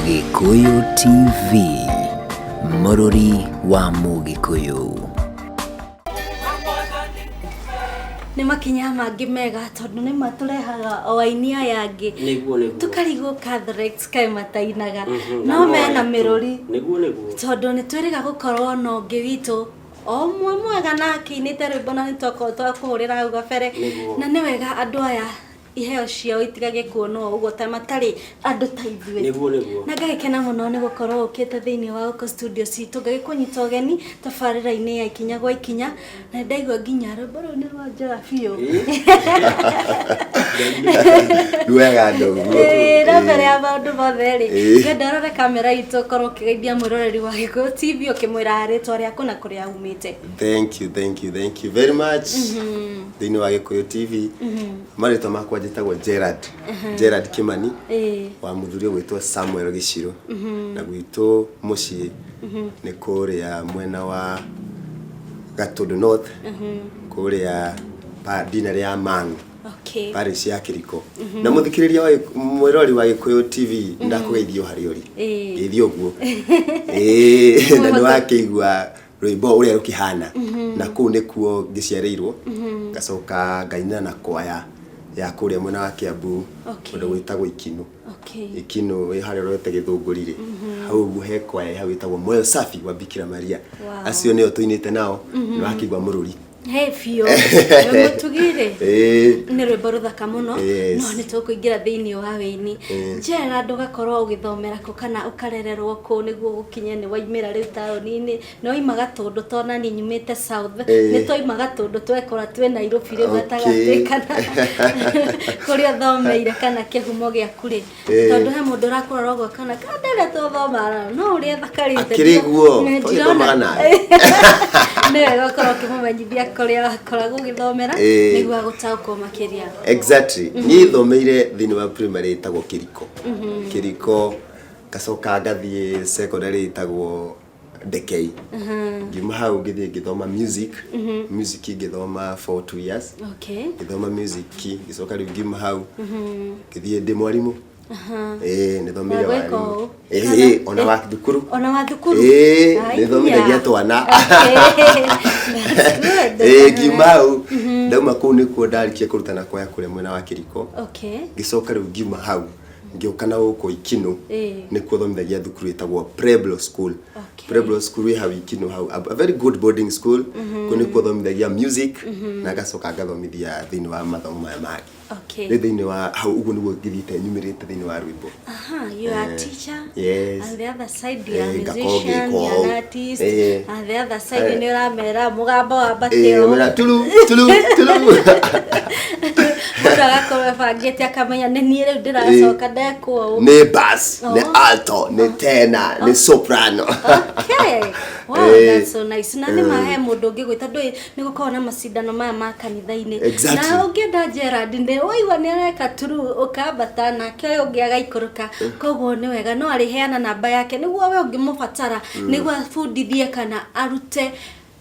Gikuyu TV, Mũrũri wa Mũgĩkũyũ. Nĩ makinya mangĩ mega tondũ nĩ matũrehaga o aini aya angĩ tukarigwo Catholics kaĩ matainaga no mena mĩrũri tondũ nĩ twĩrĩga gũkorwo na ũngĩ witũ o mwega na akĩinĩte rwĩmbo na nĩtwakorwo twakũhũrĩra hau gabere na nĩ wega andũ aya iheo ciao itigage kuonwo ũguo ta matarĩ andũ ta ithuĩ na ngagĩkena mũno nĩ gũkorwo ũkĩte thĩinĩ wa Oko Studio citũ ngagĩkũnyita ũgeni tabarĩra-inĩ ya ikinya gwa ikinya na ndaigua nginya rwĩmbo rũu nĩ rwa njora biũ Rwega ndũguo na mbere ya maũndũ mothe rĩ ngenda ũrore kamera itũ ũkorwo ũkĩgeithia mwĩroreri wa Gikuyu TV ũkĩmwĩra rĩtwa rĩaku na kũrĩa umĩte. Thank you very much. Thĩinĩ wa Gikuyu TV marĩtwa makwa njĩtagwo Gerard Kimani wa mũthuri gwĩtwo Samuel Gĩchirũ na gwitũ mũciĩ nĩ kũrĩa mwena wa Gatũndũ North kũrĩa dinner ya Mangu parish ya Kiriko na mũthikĩrĩria wa mwĩrori wa Gikuyu TV ndakũgeithio harĩ ori geithio guo na nĩ wakĩigua rwĩmbo ũrĩa rũkĩhana na kũu nĩkuo ngĩciarĩirwo ngacoka ngaina na kwaya ya kũrĩa mwena wa Kiambu ũndũ gwĩtagwo Ikino Ikino wĩ harĩa rwete Gĩthũngũri hau guhe kwaya hau wĩtagwo Moyo Safi wa Bikira Maria acio nĩo tũinĩte nao nĩ wakĩigua mũrũri fio mutugire ni rwĩmbo rũthaka mũno no nĩ tũkũingĩra thĩinĩ wa wĩini njera ndũgakorwo ũgĩthomera kũ kana ũkarererwo kũ nĩguo gũkinye nĩ waimĩra rĩu taũni-inĩ no ima Gatũndũ tona ni nyumĩte South nĩ twaima Gatũndũ twekora twĩ Nairobi rĩu gatagatĩ kana kũrĩa thomeire kana kĩhumo gĩaku rĩ tondũ he mũndũ ũrakũrora ũguo kana ndere tũthoma no ũrĩa thakarĩte akĩriguo tũthoma nawe nĩ wega ũkorwo ũkĩmũmenyithia kũrĩa akoragwo ũgĩthomera nĩguo agũtaũkwo makĩria. Exactly. Niĩ thomeire thĩinĩ wa primary ĩtagwo Kiriko gacoka ngathiĩ secondary ĩtagwo Dekei ngiuma hau ngĩthiĩ ngĩthoma music ngĩthoma for 2 years ngĩthoma music ngĩcoka rĩu ngiuma hau ngĩthiĩ ndĩ mwarimũ nĩ thomeire warimu ona wa thukuru nĩ thomithagia twana ngiuma hau ndauma kũu nĩkuo ndarikia kũrutana kwaya kũrĩa mwena wa Kiriko ngĩcoka rĩu ngiuma hau ngĩũka na gũkũ Ikino nĩkuo thomithagia thukuru ĩtagwo Preblo School wĩ hau Ikino hau a very good boarding school kũu nĩkuo thomithagia music na ngacoka ngathomithia thĩinĩ wa mathomo maya mangĩ thĩinĩ wa hau ũguo nĩguo ngĩthiĩte nyumĩrĩte thĩinĩ wa rwĩmbo. You are a teacher. Yes. On the other side you are a musician, you are an artist. On the other side nĩ ũramera mũgambo wa bateo. Mera tulu. Ndagakorwo bangĩte akamenya nĩ niĩ rĩu ndĩracoka ndekwo. Nĩ bass, nĩ alto, nĩ tenor, nĩ soprano. Wow, that's so nice. Na nĩ mahe mũndũ ũngĩ gwĩta ndũĩ nĩ gũkorwo na macindano maya ma kanitha-inĩ. Na ũngĩenda Gerard nĩ waigua nĩ areka turu ũkambata nake ũyũ ũngĩ agaikũrũka koguo nĩ wega no arĩheana namba yake nĩguo we ũngĩmũbatara nĩguo abundithie kana arute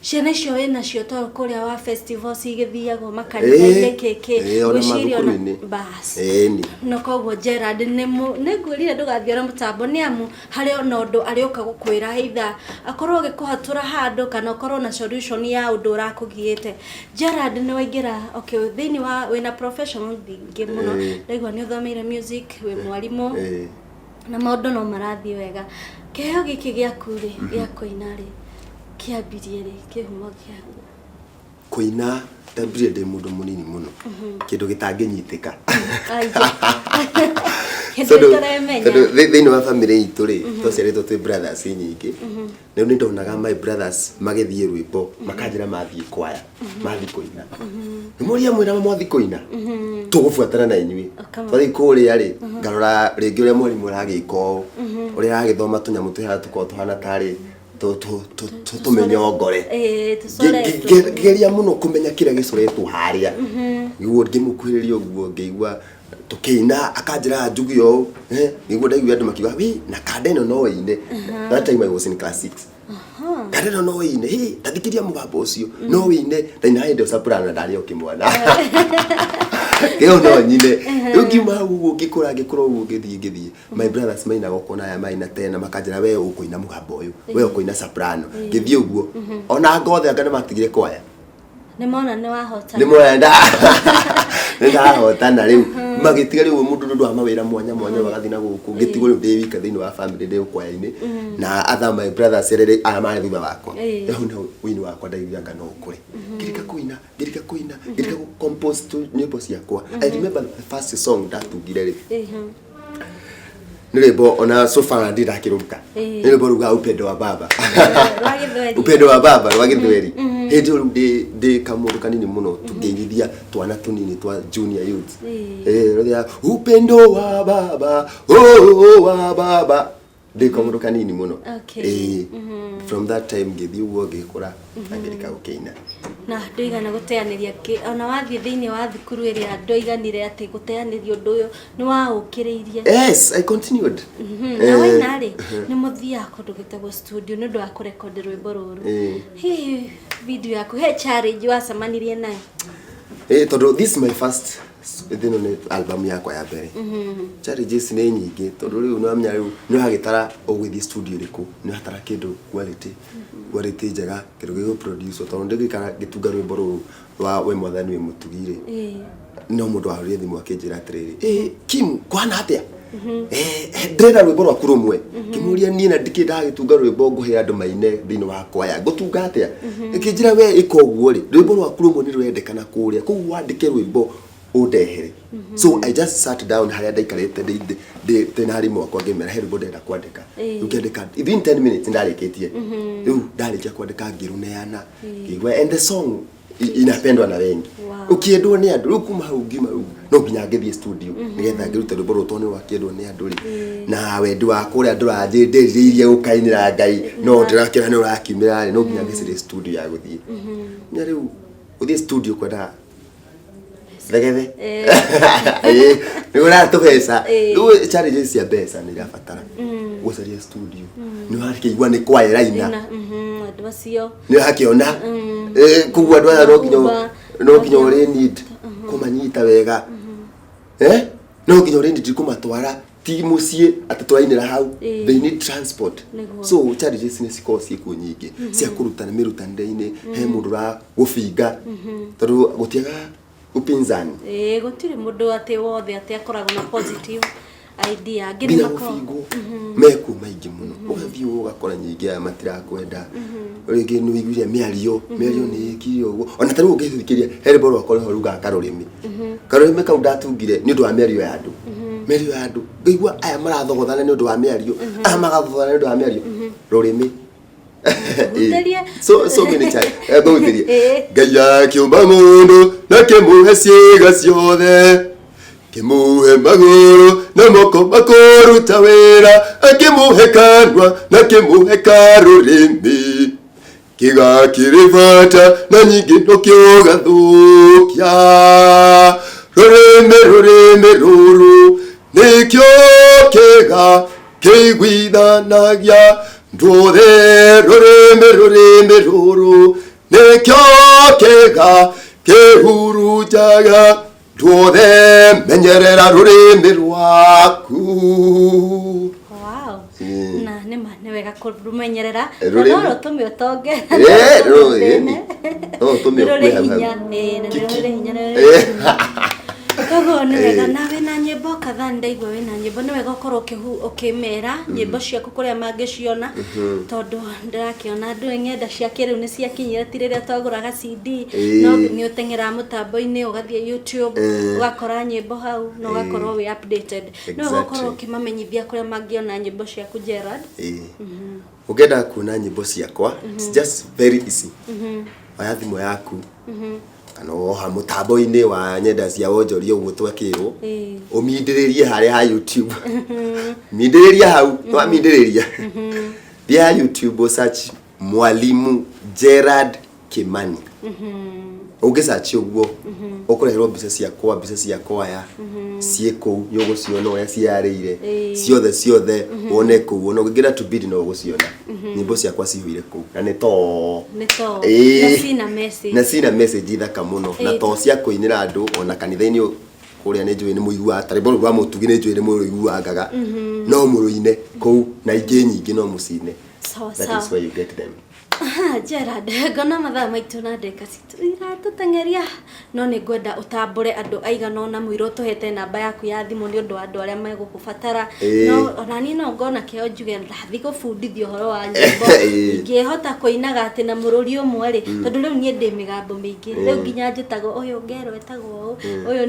ciana icio wĩnacio tondũ kũrĩa wa festival cigĩthiagwo makanitha-inĩ gwĩciria bas no koguo Gerard nĩngwĩrire ndũgathiĩ ona mũtambo nĩ amu harĩ ona ũndũ arĩũka gũkwĩra either akorwo ũgĩkũhatũra handũ kana ũkorwo na solution ya ũndũ ũrakũgiĩte. Gerard nĩ waingĩra thĩinĩ wa wĩna professional thingĩ mũno ndaigua nĩ ũthomeire music wĩ mwarimũ na maũndũ no marathiĩ wega kĩheo gĩkĩ gĩaku rĩ gĩa kũina rĩ kiambirie rĩ kĩhumo kĩaguo kũina ndambire ndĩ mũndũ mũnini mũno kĩndũ gĩtangĩnyitĩka thĩinĩ wa family itũ rĩ twaciarĩtwo twĩ brothers nyingĩ rĩu nĩ ndonaga my brothers magĩthiĩ rwĩmbo makanjĩra mathiĩ kwaya mathiĩ kũina mũria mwĩra mwathiĩ kũina tũgũbuatana na inyuĩ twathiĩ kũrĩa rĩ ngarora rĩngĩ ũrĩa mwarimũ aragĩka ũũ ũrĩa aragĩthoma tũnyamũ tũhana tũkorwo tũhana tarĩ tumenyongore geria muno kumenya kĩrĩa gĩcoretwo harĩa nĩguo ngĩmũkuhĩrĩria ũguo ngĩigua tukĩina akanjĩra njugi ũũ nĩguo ndaigua andũ makiuga na kanda ĩno no ĩine that time I was in class 6 kanda ĩno no ĩine ndathikĩria mũgambo ũcio no ĩine ndaina hĩndĩ soprano ndarĩ o kĩmwana Keo no nyine ukiuma ugikora ugithii my brothers maina gokona ya maina tena makanjira we ukuina mugambo uyu we ukuina soprano ngithii uguo ona ngothe anga matigire kwaya nimona ni wahota nimwenda ndahotana riu magitiga riu mundu ndu wa mawira mwanya bagathi na guku ngitigo riu ndi wika thini wa family ndi kwaya-ini na other my brothers rere amare thutha wakwa no wini wakwa ndaiganga no ukuri ngirika kuina ngirika compose to nyimbo ciakwa I remember the first song ndatugire ri nilebo ona sofa ndirakiruka nilebo ruga upendo wa baba upendo wa baba rwagithweri hindi ru ndi kamundu kanini muno tugeithia twana tunini twa junior youth rodia upendo wa baba wa baba ndi kamundu kanini muno from that time ngithi ugo ngikura ngirika gukeina na ndoigana guteaniria ona wathie thiini wa thukuru iria ndoiganire ati guteaniria undu uyu ni wa ukiriirie yes I continued na waina ri ni muthia kundu gitagwo studio ni ndu wa kurecord rwimbo ruru hi video yako he challenge wacemanirie nayo tondu this is my first thino ni album yakwa ya mbere challenges ni nyingi tondu riu no amenya riu ni hagitara ugithi studio riku ni hatara kindu quality njega kindu giko produce tondu ndigikara gitunga rwimbo ru wa we mwathani we mutugire no mundu wa rithi mwakinjira atiriri Kim kwana atia ndrenda rwimbo rwa kurumwe kimuria nie na ndikida gitunga rwimbo nguhe andu maine thini wa kwaya gutunga atia ikinjira we ikoguo ri rwimbo rwa kurumwe ni rwendekana kuria ku wandike rwimbo udehere so I just sat down haria ndaikarite tena hari mwako ngimera he rwimbo ndenda kwandika ukendeka within 10 minutes ndarikitie riu ndarikia kwandika ngiruneana ngigwa and the song inapendwa na wengi ukiendwa ni andu riu kuma hau ngima riu no nginya ngithie studio nigetha ngirute rwimbo rutoni wakiendwa ni andu ri na wendi wa kuria ndurathindiririe gukainira Ngai no ndirakira ni urakimira ri no nginya ngicire studio ya guthie nya riu uthie studio kwenda Legethe ni ora to pesa du challenges ya pesa ni rafatara gucaria studio ni harike igwa ni kwa iraina andu acio ni hakiona kugwa ndwa no kinyo uri need kumanyita wega no kinyo uri need kumatwara ti mucie atatwainira hau they need transport so challenges ni sikosi ku nyingi cia kurutana mirutanire-ini he mundu ra gubinga tondu gutiaga upinzani gutire mundu ati wothe ati akoragwo na positive idea ngiri mako meku maingi muno ugathii ugakora nyingi ya matira kwenda ringi ni wiguire miario ni kiyo ugo ona taru ugithikiria herbo rwa kore horuga karurimi kau ndatungire ni ndu wa miario ya andu ngigwa aya marathogothana ni ndu wa miario magathogothana ni ndu wa miario rurimi so many times Ngai kiumba mundu na kimuhe ciĩga ciothe kimuhe maguru na moko makuruta wira akimuhe kanua na kimuhe karurimi kigakirivata na nyingi ndokiugathukia rurimi ruru nikyo kiga kiguithanagia ndothe rurimi ruru nikyo kiga kihurujaga ndothe menyerera rurimi rwaku na ni wega kurumenyerera no tumi utonge tumi Kogo ni wega nawe na nyimbo kadhaa ndaigwa we na nyimbo ni wega ukorwo ukimera nyimbo ciaku kuria mangiciona tondu ndirakiona andu ngenda cia kiriu ni ciakinyira ti riria twaguraga CD no ni utengera mutambo-ini ugathie YouTube ugakora nyimbo hau no ugakorwo we updated no ugakorwo ukimamenyithia kuria mangiona nyimbo ciaku Gerard ugenda kuona nyimbo ciakwa it's just very easy oya thimu yaku kana oha mutambo-ini wa nyenda cia wonjoria uguo twakirwo umindiririe haria ha YouTube mindiriria hau no mindiriria bia YouTube search Mwalimu Gerard Kimani ungisearch uguo ukureherwo mbica cia kwaya cieko yuguciona oya ciarire ciothe wone ku wona ngira to bid no guciona nyimbo ciakwa cihuire ku na ni to na sina message ithaka muno na to cia kuinira andu ona kanitha-ini kuria ne njui ni muigua tari bono rwa mutugi ne njui ni muigua ngaga no muruine kou na ingi nyingi no mucine. That is where you get them. Gerard, ngona mathaa maitu na ndeka citu iratũtengeria no nĩ ngwenda ũtambũre andũ aigana ũna mũira ũtũhete namba yaku ya thimũ nĩ ũndũ wa andũ arĩa megũkũbatara no ona niĩ no ngona kĩo njuge ndathi gũbundithia ũhoro wa nyĩmbo ingĩhota kũinaga atĩ na mũrũri ũmwe rĩ tondũ rĩu niĩ ndĩ mĩgambo mĩingĩ rĩu nginya njĩtagwo ũyũ ngero etagwo ũyũ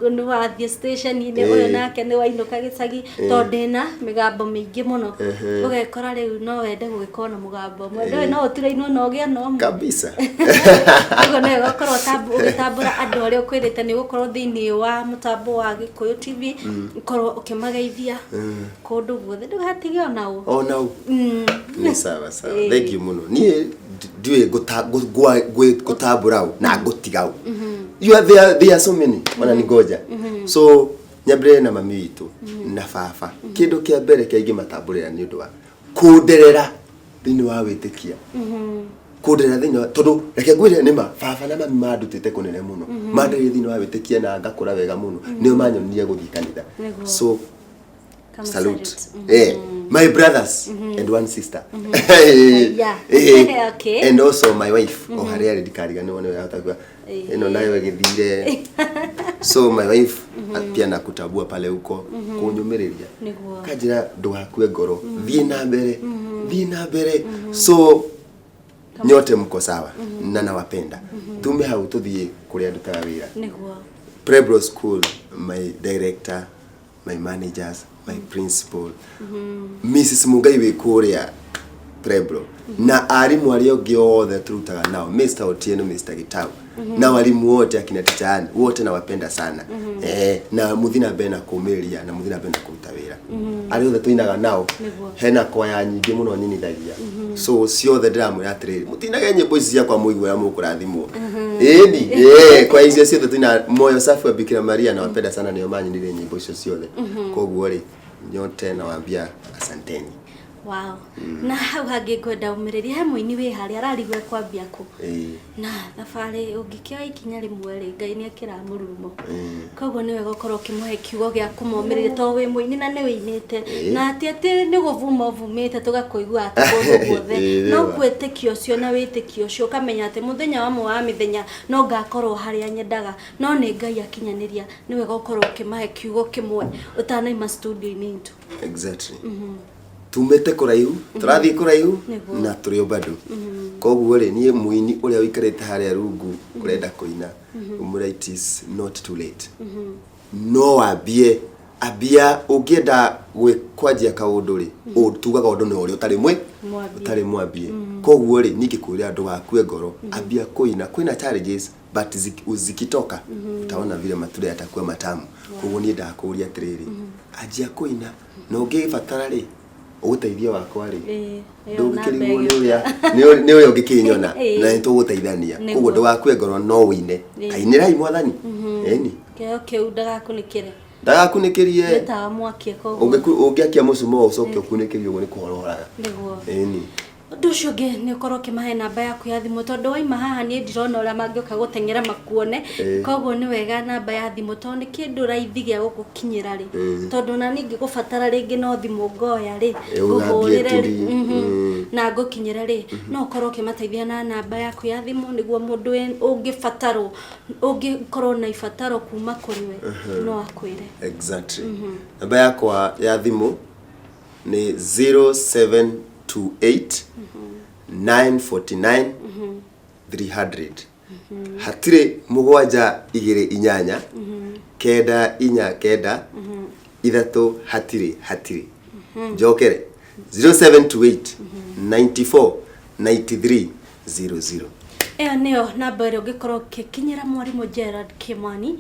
nĩ wa thiĩ station-inĩ ũyũ nake nĩ wainũka gĩcagi tondũ ndĩna mĩgambo mĩingĩ mũno ũgekora rĩu no wende gũgĩkorwo na mũgambo ũmwe no turaino no gĩa no kabisa ngo ne gũkorwo ũgĩtambũra andũ arĩa ũkwĩrĩte nĩ gũkorwo thĩinĩ wa mũtambo wa Gĩkũyũ TV ũkorwo ũkĩmageithia kũndũ guothe ndũgatige ona ũ nĩ sawa sawa thank you muno niĩ ndiũĩ gũtambũra ũ na ngũtiga ũ you are there are so many ona ni ngoja so nyambire na mami witũ na baba kĩndũ kĩa mbere kĩaingĩ matambũrĩra nĩ ũndũ wa kũnderera thĩinĩ wa wĩtĩkia kũnderera thĩinĩ wa tondũ reke ngwĩre nĩ ma baba na mami mandutĩte kũnene mũno manderire thĩinĩ wa wĩtĩkia na ngakũra wega mũno nĩo manyonirie gũthiĩ kanitha so salute my brothers and one sister okay and also my wife harĩa rĩ ndikariganĩrwo nĩ wega hatakuwa ĩno nayo gĩthire so my wife pia nakutambua pale huko kunyumiria kajira ndugakue ngoro thiĩ na mbere so nyote mko sawa na nawapenda tume hau tuthie kuria ndutaga wira Prebro School my director my managers my principal Mrs Mugai we kuria Prebro na arimu alio giothe turutaga nao Mr Otieno Mr Gitau na walimu wote akina tichani wote nawapenda sana na muthina bena kumiria na muthina bena kuruta wira ari othe tuinaga nao hena kwaya nyingi muno nini thagia so ciothe ndiramwira atiriri mutinage nyimbo ici ciakwa muigwe ya mukurathimwo kwa icio ciothe tuina moyo safi wa Bikira Maria na wapenda sana nio manyinire nyimbo icio ciothe koguo ri nyote nawaambia asanteni. Wow. Na hau hangi ngwenda umiriri he muini wi hari ararigwe kwambia ku na thabarĩ ũngĩkĩoya ikinya rĩmwe rĩ Ngai nĩ ekĩra mũrurumo koguo nĩ wega ũkorwo ũkĩmũhe kiugo gĩa kũmũmĩrĩria tondũ wĩ muini na nĩ wĩinĩte na atĩ nĩ gũvuma ũvumĩte tũgakũigua atĩ kũndũ guothe no gwĩtĩkia ũcio na wĩtĩkia ũcio ũkamenya atĩ mũthenya wa mwa mĩthenya no ngakorwo harĩa nyendaga no nĩ Ngai akinyanĩria nĩ wega ũkorwo ũkĩmahe kiugo kĩmwe ũtanaima studio-inĩ itu exactly tumete kuraihu turathi kuraihu na turi bado koguo ri nie muini uria wikarite haria rungu kurenda kuina umura it is not too late no abia ungienda gwikwanjia kaundu ri utugaga undu ni uri utari mwambie koguo ri ningikwira andu akue ngoro abia kuina kwina challenges but zikitoka utaona vile matunda yatakuwa matamu koguo ni ndakuria atiriri ajia kuina no ungibatara ri uteithio wakwa ri ndũngĩkĩrigwo nĩ ũrĩa ũngĩkĩnyona na nĩtũgũteithania koguo ndũgakue ngoro no wĩine kainĩrai mwathani eni kĩo ndagakunĩkĩrie ta mwakie koguo ũngĩakia mũcumo ũcoke ũkunĩkĩrie ũguo nĩ kũhororaga eni ũndũ ũcio ũngĩ nĩ ũkorwo ũkĩmahe namba yaku ya thimũ tondũ waima haha niĩ ndirona ũrĩa mangĩũka gũteng'era makuone koguo nĩ wega namba ya thimũ tondũ nĩ kĩndũ raithi gĩa gũgũkinyĩra rĩ tondũ na ningĩ gũbatara rĩngĩ no thimũ ngoya rĩ ngũhũrĩre na ngũkinyĩra rĩ no ũkorwo ũkĩmateithia na namba yaku ya thimũ nĩguo mũndũ ũngĩbatarwo ũngĩkorwo na ibataro kuma kũrĩ we no akwĩre exactly namba yakwa ya thimũ nĩ 0728 949 300 hatire mugwanja igire inyanya kenda inya kenda ithatu hatire jokere 0728 94 93 00 nĩyo namba ĩrĩa ũngĩkorwo ũkĩkinyĩra mwarimũ Gerard Kimani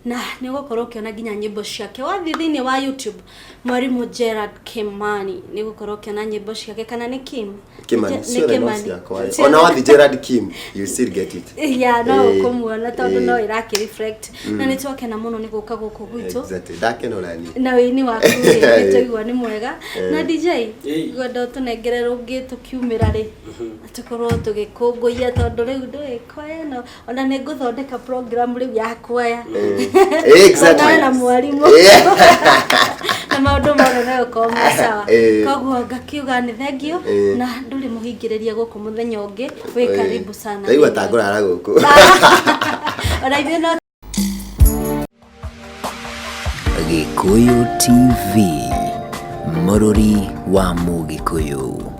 na nĩ gũkorwo ũkĩona nginya nyĩmbo ciake wathiĩ thĩinĩ wa YouTube mwarimũ Gerard Kimani nĩ gũkorwo ũkĩona nyĩmbo ciake kana nĩ Kimani ona wathi Gerard Kim you still get it no kumuona tondũ no ĩrakĩ reflect na nĩ twakena mũno nĩ gũka gũkũ gwitũ exactly ndakena ũrani na wĩini waku nĩ tũigua nĩ mwega na DJ gwenda tũnengere rũngĩ tũkiumĩra rĩ tũkorwo tũgĩkũngũiya tondũ rĩu ndũĩ kwaya ona nĩ ngũthondeka program rĩu ya kwaya Exactly. Na mwalimu. Na maundu mothe nayo koma sawa. Koguo ngakiuga ni thengio na nduri muhingiriria guku muthenya ungi wi karibu sana. Ndaigua ta ngurara guku. Ona ithuĩ no Gikuyu TV, mũrũri wa Mũgĩkũyũ.